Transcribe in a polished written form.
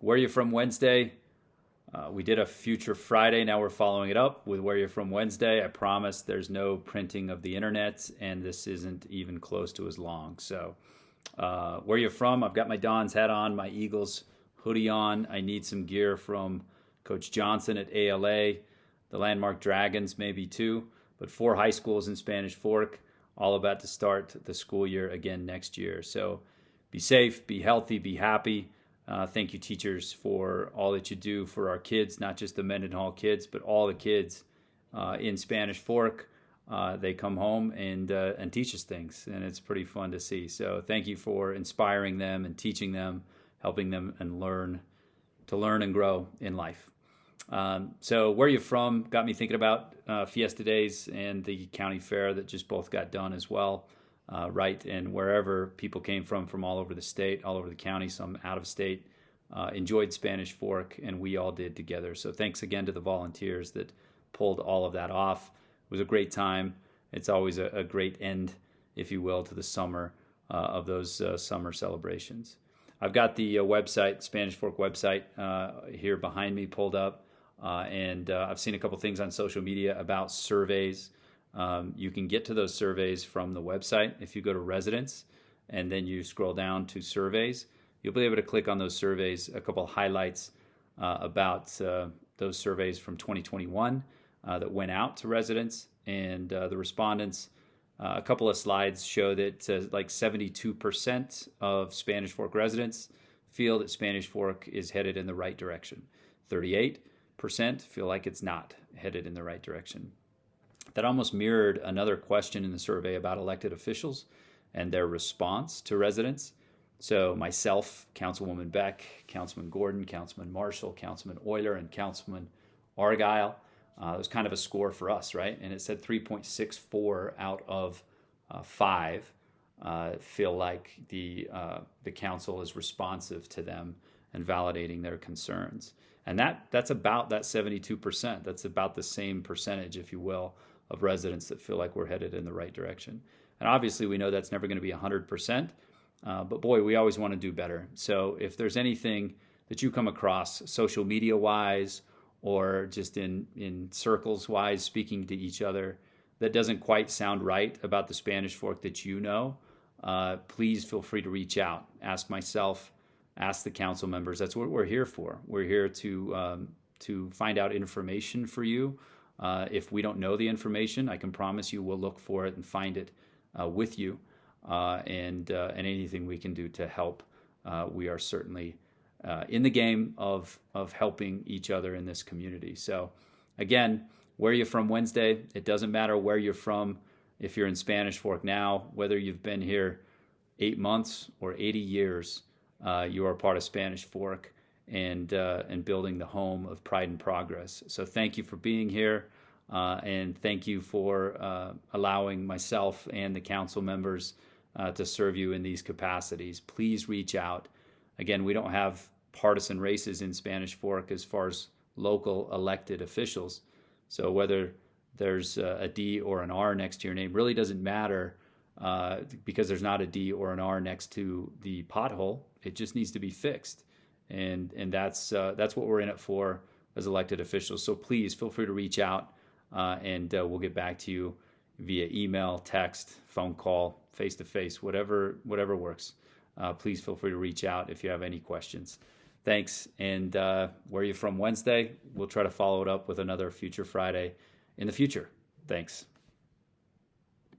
Where You From Wednesday. We did a Future Friday. Now we're following it up with Where You're From Wednesday. I promise there's no printing of the internet, and this isn't even close to as long. So, where you're from, I've got my Don's hat on, my Eagles hoodie on. I need some gear from Coach Johnson at ALA, the Landmark Dragons maybe too, but 4 high schools in Spanish Fork, all about to start the school year again next year. So be safe, be healthy, be happy. Thank you, teachers, for all that you do for our kids, not just the Mendenhall kids, but all the kids in Spanish Fork. They come home and teach us things, and it's pretty fun to see. So thank you for inspiring them and teaching them, helping them and learn and grow in life. So where you're from got me thinking about Fiesta Days and the county fair that just both got done as well. Right, and wherever people came from all over the state, all over the county, some out of state, enjoyed Spanish Fork, and we all did together. So thanks again to the volunteers that pulled all of that off. It was a great time. It's always a great end, if you will, to the summer of those summer celebrations. I've got the website, Spanish Fork website, here behind me pulled up, and I've seen a couple things on social media about surveys. You can get to those surveys from the website. If you go to residents and then you scroll down to surveys, you'll be able to click on those surveys, a couple of highlights about those surveys from 2021 that went out to residents and the respondents. A couple of slides show that like 72% of Spanish Fork residents feel that Spanish Fork is headed in the right direction. 38% feel like it's not headed in the right direction. That almost mirrored another question in the survey about elected officials and their response to residents. So myself, Councilwoman Beck, Councilman Gordon, Councilman Marshall, Councilman Euler, and Councilman Argyle. It was kind of a score for us, right? And it said 3.64 out of 5 feel like the council is responsive to them and validating their concerns. And that's about that 72%. That's about the same percentage, if you will, of residents that feel like we're headed in the right direction. And obviously we know that's never going to be 100%, but boy, we always want to do better. So if there's anything that you come across social media wise or just in circles wise, speaking to each other, that doesn't quite sound right about the Spanish Fork that you know, please feel free to reach out. Ask myself, ask the council members. That's what we're here for. We're here to find out information for you. If we don't know the information, I can promise you we'll look for it and find it with you, and anything we can do to help. We are certainly in the game of helping each other in this community. So again, where you're from Wednesday, it doesn't matter where you're from. If you're in Spanish Fork now, whether you've been here 8 months or 80 years, you are part of Spanish Fork and building the home of pride and progress. So thank you for being here, and thank you for allowing myself and the council members to serve you in these capacities. Please reach out. Again, we don't have partisan races in Spanish Fork as far as local elected officials. So whether there's a D or an R next to your name really doesn't matter, because there's not a D or an R next to the pothole. It just needs to be fixed. And that's what we're in it for as elected officials. So please feel free to reach out, and we'll get back to you via email, text, phone call, face-to-face, whatever works. Please feel free to reach out if you have any questions. Thanks. And where you're from Wednesday, we'll try to follow it up with another Future Friday in the future. Thanks.